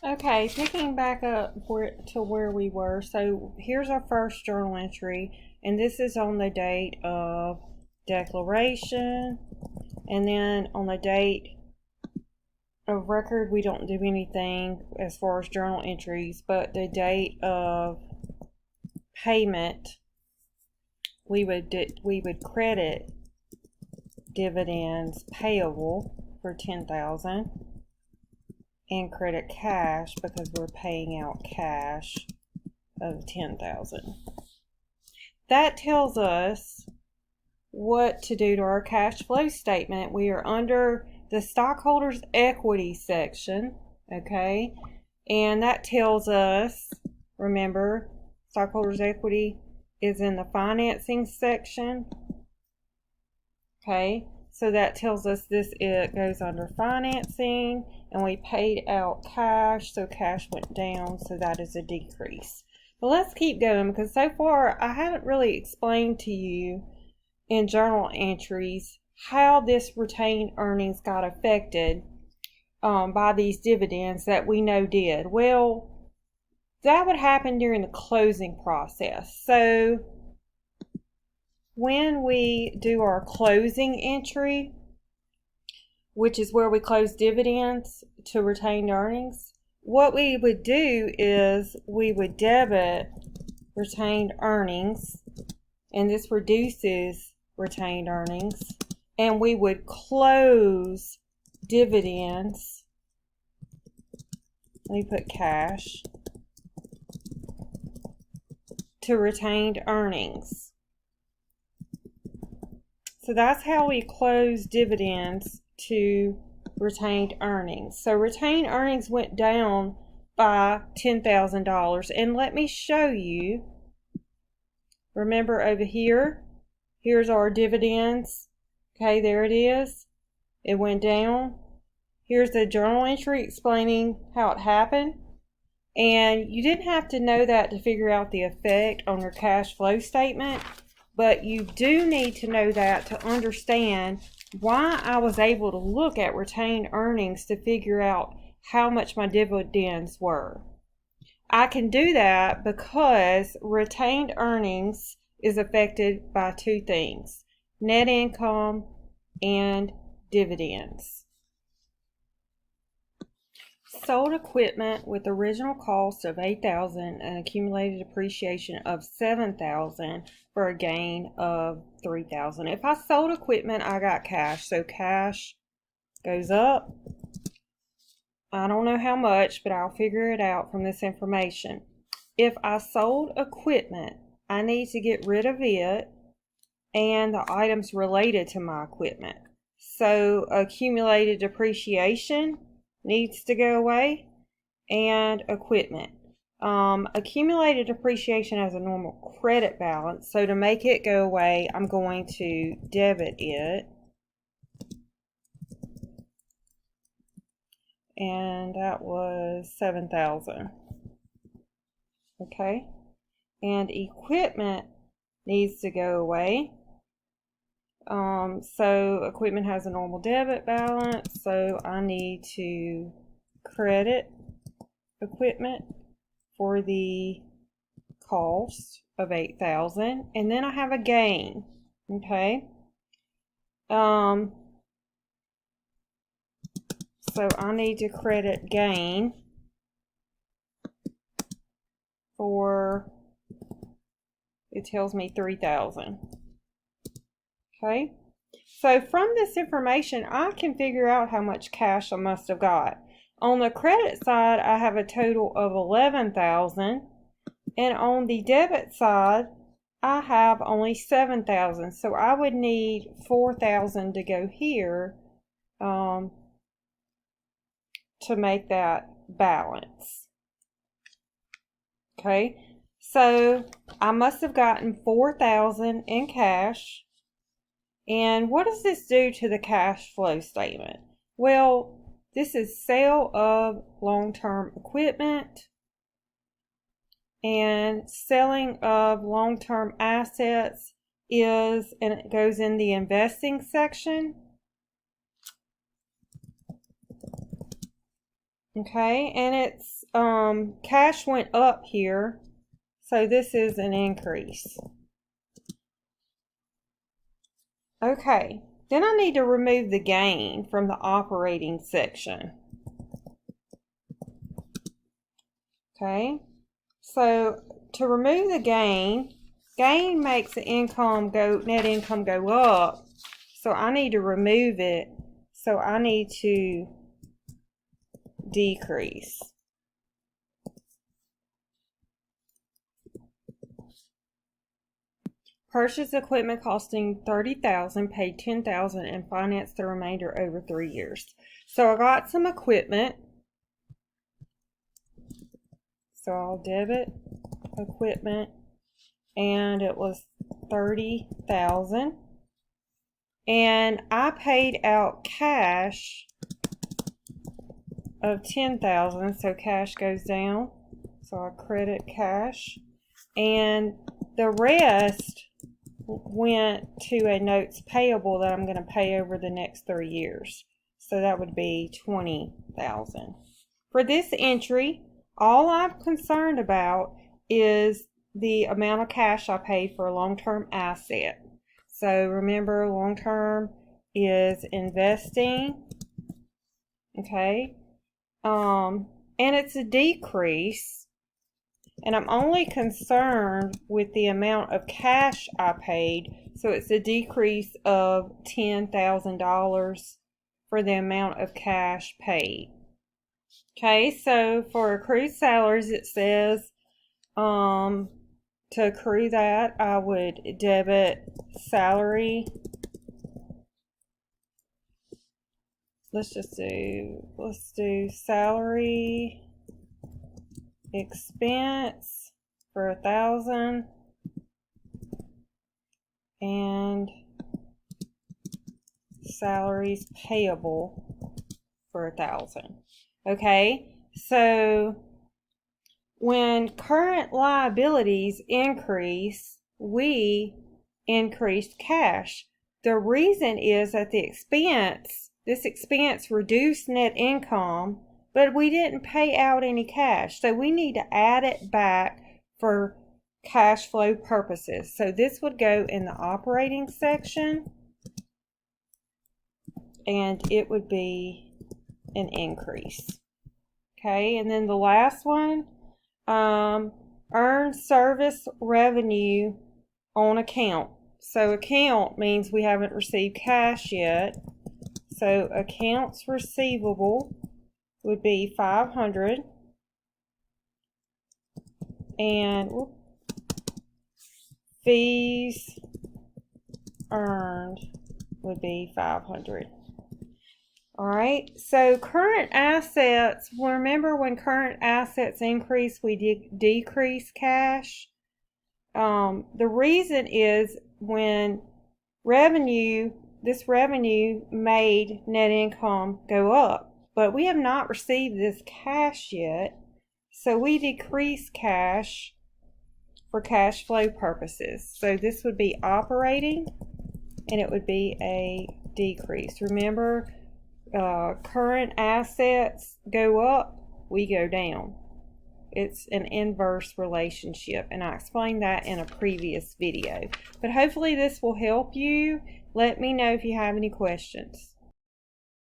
Okay, picking back up to where we were. So here's our first journal entry, and this is on the date of declaration, and then on the date of record, we don't do anything as far as journal entries, but the date of payment, we would credit dividends payable for $10,000 and credit cash because we're paying out cash of $10,000. That tells us what to do to our cash flow statement. We are under the stockholders' equity section, okay? And that tells us, remember, stockholders' equity is in the financing section, okay? So that tells us it goes under financing, and we paid out cash, so cash went down, so that is a decrease. But let's keep going, because so far I haven't really explained to you in journal entries how this retained earnings got affected by these dividends that we know did. Well, that would happen during the closing process. So when we do our closing entry, which is where we close dividends to retained earnings, what we would do is we would debit retained earnings, and this reduces retained earnings, and we would close dividends. Let me put cash to retained earnings. So that's how we close dividends to retained earnings. So retained earnings went down by $10,000, and let me show you. Remember over here, here's our dividends. Okay, there it is. It went down. Here's the journal entry explaining how it happened. And you didn't have to know that to figure out the effect on your cash flow statement, but you do need to know that to understand why I was able to look at retained earnings to figure out how much my dividends were. I can do that because retained earnings is affected by two things: net income and dividends. Sold equipment with original cost of $8,000 and accumulated depreciation of $7,000 for a gain of $3,000. If I sold equipment, I got cash, so cash goes up. I don't know how much, but I'll figure it out from this information. If I sold equipment, I need to get rid of it and the items related to my equipment. So accumulated depreciation needs to go away, and equipment. Accumulated depreciation has a normal credit balance, so to make it go away, I'm going to debit it. And that was $7,000. Okay, and equipment needs to go away. So equipment has a normal debit balance, so I need to credit equipment for the cost of $8,000, and then I have a gain. Okay. So I need to credit gain for, it tells me $3,000. Okay, so from this information, I can figure out how much cash I must have got. On the credit side, I have a total of $11,000, and on the debit side, I have only $7,000. So I would need $4,000 to go here to make that balance. Okay, so I must have gotten $4,000 in cash. And what does this do to the cash flow statement? Well, this is sale of long-term equipment and selling of long-term assets is, and it goes in the investing section. Okay, and it's cash went up here, so this is an increase. Okay, then I need to remove the gain from the operating section. Okay, so to remove the gain makes the net income go up. So I need to remove it. So I need to decrease. Purchase equipment costing $30,000, paid $10,000, and finance the remainder over 3 years. So I got some equipment. So I'll debit equipment, and it was $30,000. And I paid out cash of $10,000, so cash goes down. So I credit cash, and the rest went to a notes payable that I'm going to pay over the next 3 years. So that would be $20,000. For this entry, all I'm concerned about is the amount of cash I paid for a long-term asset. So remember, long-term is investing, okay? And it's a decrease, and I'm only concerned with the amount of cash I paid, so it's a decrease of $10,000 for the amount of cash paid. Okay, so for accrued salaries, it says to accrue that, I would debit salary. Let's do salary expense for $1,000 and salaries payable for $1,000. Okay, so when current liabilities increase, we increased cash. The reason is that this expense reduced net income, but we didn't pay out any cash. So we need to add it back for cash flow purposes. So this would go in the operating section, and it would be an increase. Okay, and then the last one, earned service revenue on account. So account means we haven't received cash yet. So accounts receivable would be 500, and fees earned would be 500. All right, so current assets, remember when current assets increase, we decrease cash. The reason is when this revenue made net income go up, but we have not received this cash yet, so we decrease cash for cash flow purposes. So this would be operating, and it would be a decrease. Remember, current assets go up, we go down. It's an inverse relationship, and I explained that in a previous video. But hopefully this will help you. Let me know if you have any questions.